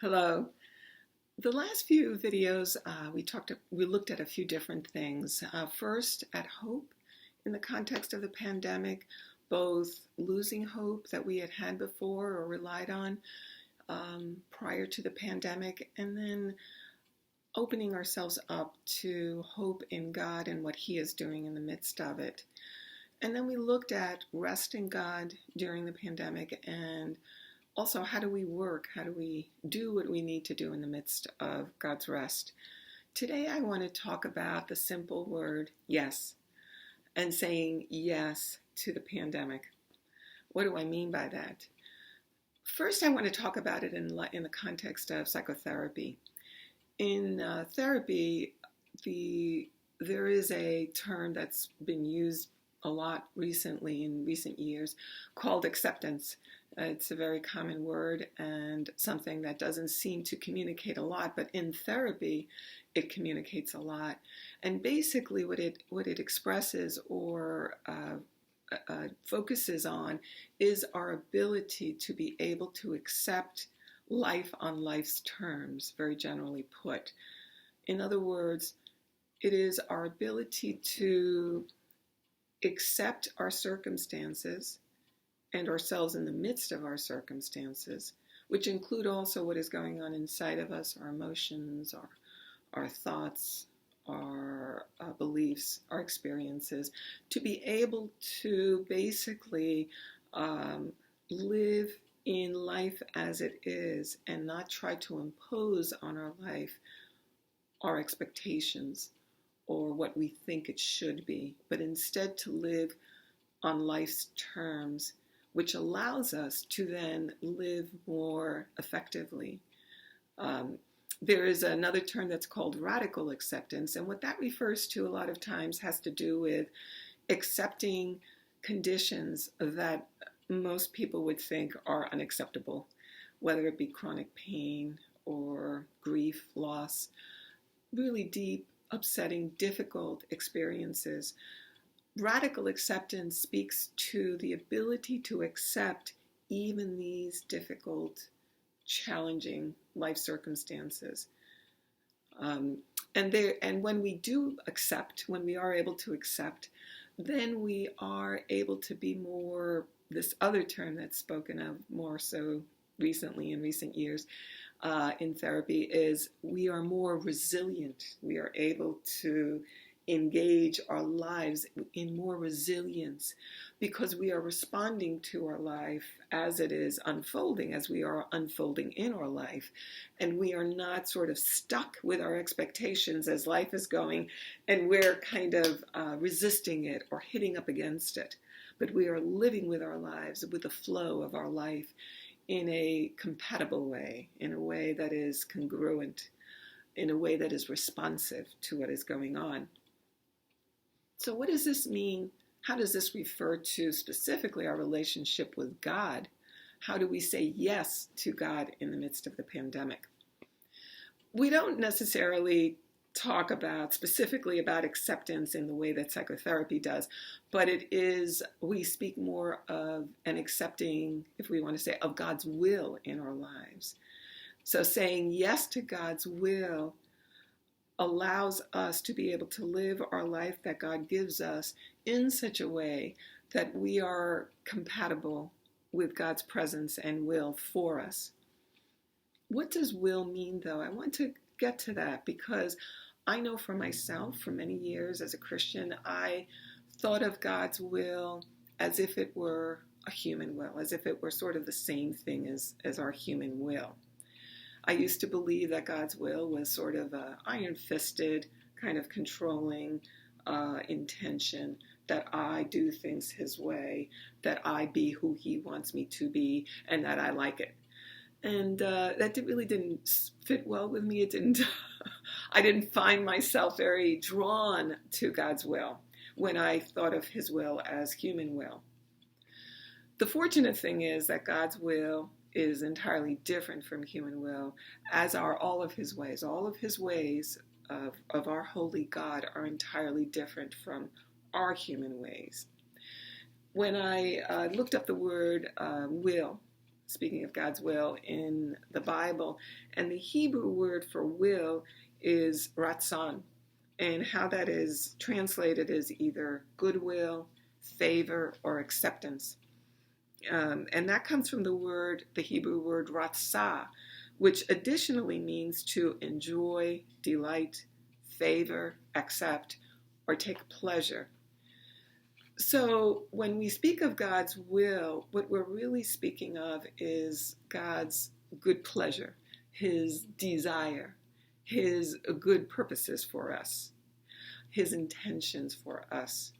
Hello. The last few videos, we looked at a few different things. First, at hope in the context of the pandemic, both losing hope that we had had before or relied on prior to the pandemic, and then opening ourselves up to hope in God and what He is doing in the midst of it. And then we looked at rest in God during the pandemic and also, how do we work? How do we do what we need to do in the midst of God's rest? Today, I want to talk about the simple word yes and saying yes to the pandemic. What do I mean by that? First, I want to talk about it in the context of psychotherapy. In therapy, there is a term that's been used a lot recently in recent years called acceptance. It's a very common word and something that doesn't seem to communicate a lot, but in therapy, it communicates a lot. And basically, what it expresses or focuses on is our ability to be able to accept life on life's terms, very generally put. In other words, it is our ability to accept our circumstances and ourselves in the midst of our circumstances, which include also what is going on inside of us, our emotions, our thoughts, our beliefs, our experiences, to be able to basically live in life as it is and not try to impose on our life our expectations or what we think it should be, but instead to live on life's terms, which allows us to then live more effectively. There is another term that's called radical acceptance, and what that refers to a lot of times has to do with accepting conditions that most people would think are unacceptable, whether it be chronic pain or grief, loss, really deep, upsetting, difficult experiences. Radical acceptance speaks to the ability to accept even these difficult, challenging life circumstances. And when we do accept, when we are able to accept, then we are able to be more, this other term that's spoken of more so recently in recent years in therapy is we are more resilient. We are able to engage our lives in more resilience because we are responding to our life as it is unfolding, as we are unfolding in our life. And we are not sort of stuck with our expectations as life is going and we're kind of resisting it or hitting up against it. But we are living with our lives, with the flow of our life in a compatible way, in a way that is congruent, in a way that is responsive to what is going on. So what does this mean? How does this refer to specifically our relationship with God? How do we say yes to God in the midst of the pandemic? We don't necessarily talk about specifically about acceptance in the way that psychotherapy does, but we speak more of an accepting, if we want to say, of God's will in our lives. So saying yes to God's will allows us to be able to live our life that God gives us in such a way that we are compatible with God's presence and will for us. What does will mean, though? I want to get to that because I know for myself, for many years as a Christian, I thought of God's will as if it were a human will, as if it were sort of the same thing as our human will. I used to believe that God's will was sort of an iron-fisted, kind of controlling intention, that I do things His way, that I be who He wants me to be, and that I like it. And that really didn't fit well with me. I didn't find myself very drawn to God's will when I thought of His will as human will. The fortunate thing is that God's will is entirely different from human will, as are all of His ways. All of His ways of our holy God are entirely different from our human ways. When I looked up the word will, speaking of God's will in the Bible. And the Hebrew word for will is ratzon. And how that is translated is either goodwill, favor, or acceptance. And that comes from the Hebrew word ratzah, which additionally means to enjoy, delight, favor, accept, or take pleasure. So when we speak of God's will, what we're really speaking of is God's good pleasure, his desire, his good purposes for us, his intentions for us.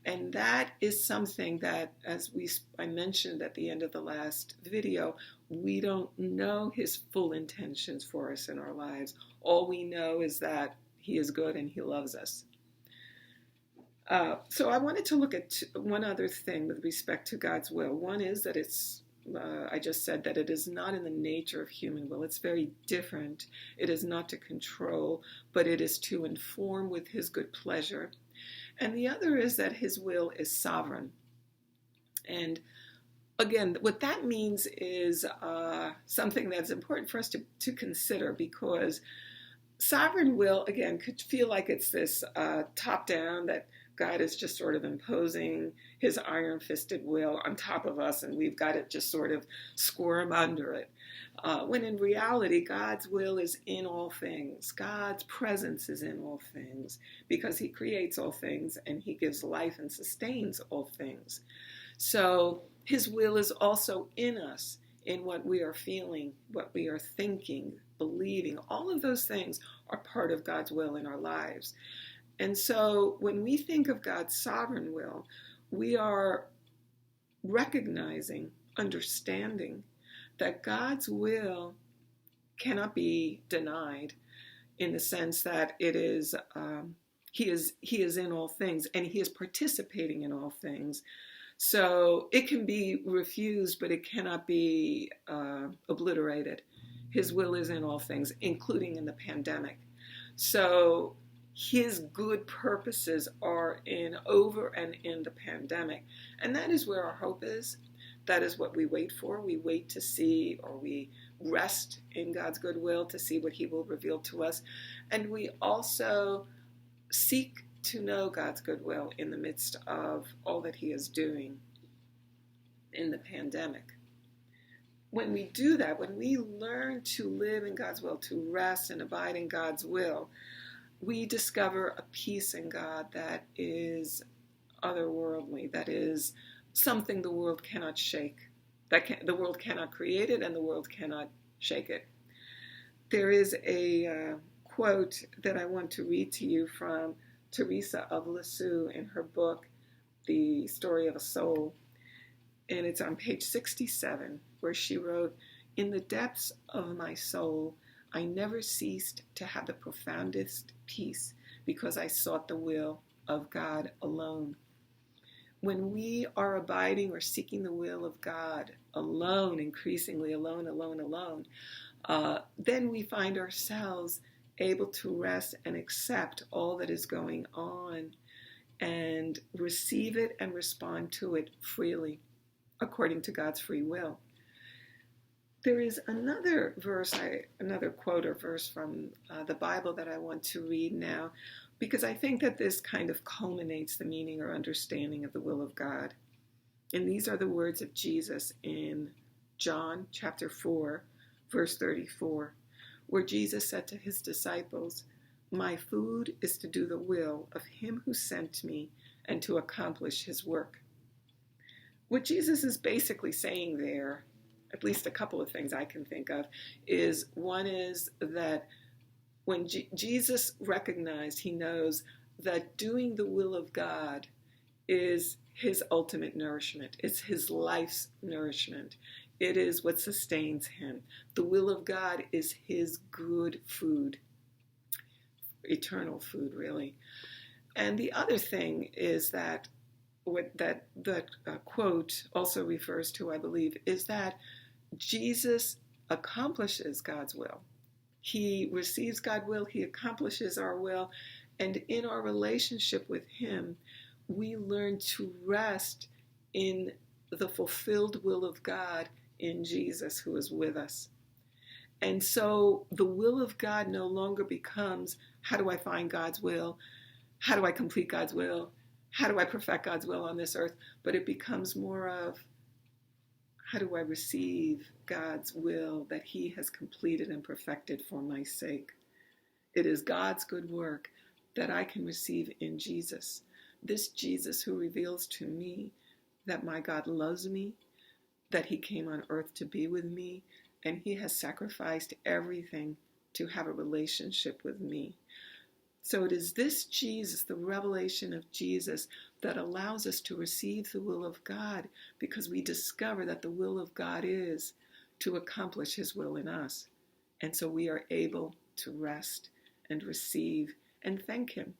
And that is something that, as I mentioned at the end of the last video, we don't know his full intentions for us in our lives. All we know is that he is good and he loves us. So I wanted to look at one other thing with respect to God's will. One is that I just said that it is not in the nature of human will. It's very different. It is not to control, but it is to inform with his good pleasure. And the other is that his will is sovereign. And again, what that means is something that's important for us to consider, because sovereign will, again, could feel like it's this top-down, that God is just sort of imposing his iron-fisted will on top of us, and we've got to just sort of squirm under it. When in reality, God's will is in all things. God's presence is in all things, because he creates all things and he gives life and sustains all things. So his will is also in us, in what we are feeling, what we are thinking, believing. All of those things are part of God's will in our lives. And so when we think of God's sovereign will, we are recognizing, understanding that God's will cannot be denied, in the sense that it is, he is in all things and he is participating in all things. So it can be refused, but it cannot be obliterated. His will is in all things, including in the pandemic. So his good purposes are over and in the pandemic. And that is where our hope is. That is what we wait for. We wait to see, or we rest in God's goodwill to see what he will reveal to us. And we also seek to know God's goodwill in the midst of all that he is doing in the pandemic. When we do that, when we learn to live in God's will, to rest and abide in God's will, we discover a peace in God that is otherworldly, that is something the world cannot shake. The world cannot create it, and the world cannot shake it. There is a quote that I want to read to you from Teresa of Lisieux in her book, The Story of a Soul. And it's on page 67, where she wrote, "In the depths of my soul, I never ceased to have the profoundest peace, because I sought the will of God alone." When we are abiding or seeking the will of God alone, increasingly alone, then we find ourselves able to rest and accept all that is going on and receive it and respond to it freely, according to God's free will. There is another quote or verse from the Bible that I want to read now, because I think that this kind of culminates the meaning or understanding of the will of God. And these are the words of Jesus in John chapter 4, verse 34, where Jesus said to his disciples, "My food is to do the will of him who sent me and to accomplish his work." What Jesus is basically saying there, at least a couple of things I can think of, is one is that when Jesus recognized, he knows that doing the will of God is his ultimate nourishment. It's his life's nourishment. It is what sustains him. The will of God is his good food, eternal food, really. And the other thing is that what that quote also refers to, I believe, is that Jesus accomplishes God's will. He receives God's will, he accomplishes our will, and in our relationship with him, we learn to rest in the fulfilled will of God in Jesus who is with us. And so the will of God no longer becomes, how do I find God's will? How do I complete God's will? How do I perfect God's will on this earth? But it becomes more of, how do I receive God's will that he has completed and perfected for my sake? It is God's good work that I can receive in Jesus. This Jesus who reveals to me that my God loves me, that he came on earth to be with me, and he has sacrificed everything to have a relationship with me. So it is this Jesus, the revelation of Jesus, that allows us to receive the will of God, because we discover that the will of God is to accomplish his will in us. And so we are able to rest and receive and thank him.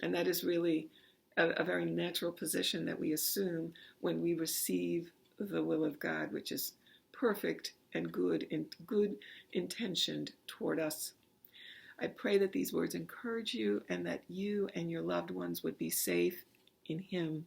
And that is really a very natural position that we assume when we receive the will of God, which is perfect and good intentioned toward us. I pray that these words encourage you and that you and your loved ones would be safe in him.